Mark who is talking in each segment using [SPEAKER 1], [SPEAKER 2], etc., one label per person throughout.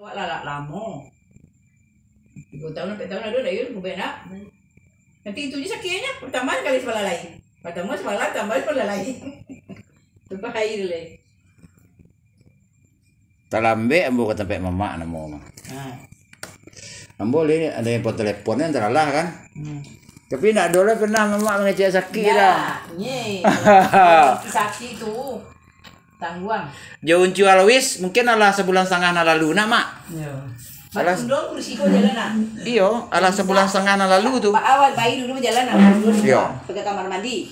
[SPEAKER 1] Awak lalak lama. 3 tahun sampai tahun ada dah yun, nak. Nanti itu je sakitnya, pertama kali sebelah lain. Pertama sebelah tambah sebelah lain. Itu bahaya le.
[SPEAKER 2] Talambe ambo kata pek mama namo mah. Ambo ini ada yang pot teleponnya teralah kan. Tapi nak dole pernah mama mengecek sakit dah.
[SPEAKER 1] Nye. Sakit tu. Tangguang.
[SPEAKER 2] Jauh jual wis mungkin ala sebulan setengah lalu nak mak.
[SPEAKER 1] Ya. Alas dong risiko jalan nak.
[SPEAKER 2] Iyo, ala sebulan setengah lalu tu.
[SPEAKER 1] Awal bayi dulu jalan nak.
[SPEAKER 2] Iya.
[SPEAKER 1] Pergi kamar mandi.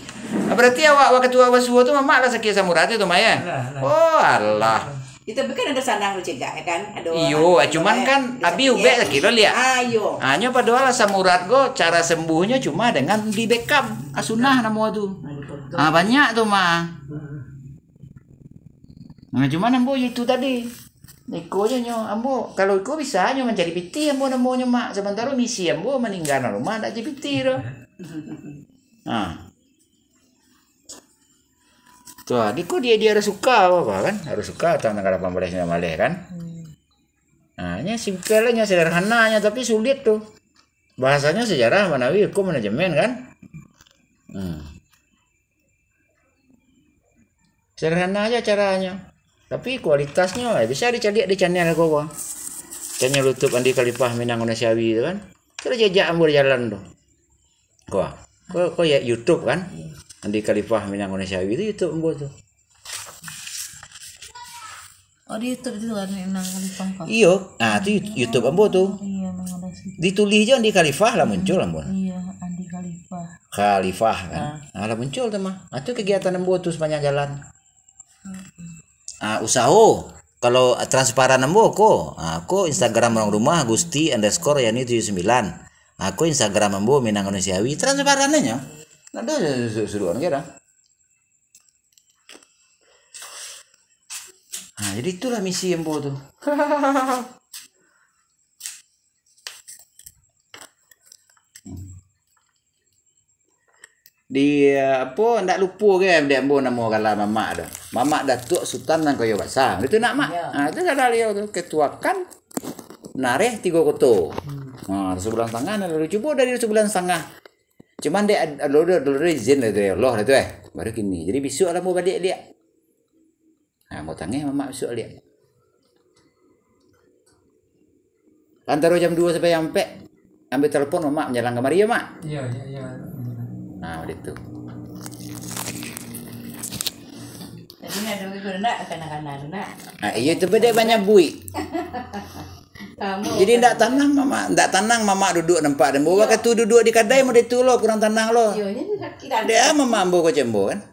[SPEAKER 2] Berarti awak ketua wasuo tu mama lah sakit samurat itu Maya. Oh Allah.
[SPEAKER 1] Itu bukan ada sandang lu cegah kan? Ada.
[SPEAKER 2] Iyo, cuman kan abi ubek sakit lo lihat.
[SPEAKER 1] Ayo.
[SPEAKER 2] Hanya padahal samurat go cara sembuhnya cuma dengan di backup asunah namo tu. Banyak tu mah. Nah, cuman ambo itu tadi. Niko aja nyo, ambo kalau iko bisa nyo mencari piti ambo namanya mak. Sementara misi ambo meninggal na rumah ndak jadi piti ro. Tuh, diko dia harus suka apa kan? Harus suka atau negara pambalesnya maleh kan? Nya simpelnya sederhananya tapi sulit tuh. Bahasanya sejarah manawi hukum manajemen kan? Sederhana aja caranya. Tapi kualitasnya bisa dicari di channel gua. Channel YouTube Andi Khalifah Minang Indonesia itu kan. Kalau jejak ambil jalan tuh. Kok ya YouTube kan? Andi Khalifah Minang Indonesia itu YouTube ambil tuh.
[SPEAKER 3] Oh di YouTube itu kan Minang Khalifah kok.
[SPEAKER 2] Iya, itu YouTube ambil tuh.
[SPEAKER 3] Iya, memang ada sih.
[SPEAKER 2] Ditulis aja Andi Khalifah lah muncul ambil.
[SPEAKER 3] Iya, Andi Khalifah.
[SPEAKER 2] Khalifah kan. Lah muncul tuh mah. Itu kegiatan ambil tuh sepanjang jalan. Usaho kalau transparan ambo aku Instagram orang rumah Gusti_yani 79. Aku Instagram ambo Minang Indonesiawi transparannya. Ada seruan kira. Jadi itulah misi ambo tuh. Dia apa ndak lupa ke dia ambo nama kala mamak dah. Mamak Datuk Sultan nang Koyo Basang. Itu nak mak. Itu kala dia tu ketuakan nareh 3 koto. Sebulan setengah lalu coba dari sebulan setengah. Cuman dia ada izin dari Allah itu baru kini. Jadi besok lah mau balik dia. Mau tanya mamak besok dia. Antara jam 2 sampai sampai ambil telepon mamak menjalan kemari ya mak.
[SPEAKER 4] Iya.
[SPEAKER 2] Itu.
[SPEAKER 1] Jadi ada itu nak kanak-kanak nak.
[SPEAKER 2] Iya itu beda banyak bui. Jadi ndak tanang mama duduk nampak dan bawa ketu duduk di kedai mau ditulo kurang tanang lo.
[SPEAKER 1] Iya, ini sakit.
[SPEAKER 2] Dia mama ambo ko cembo kan.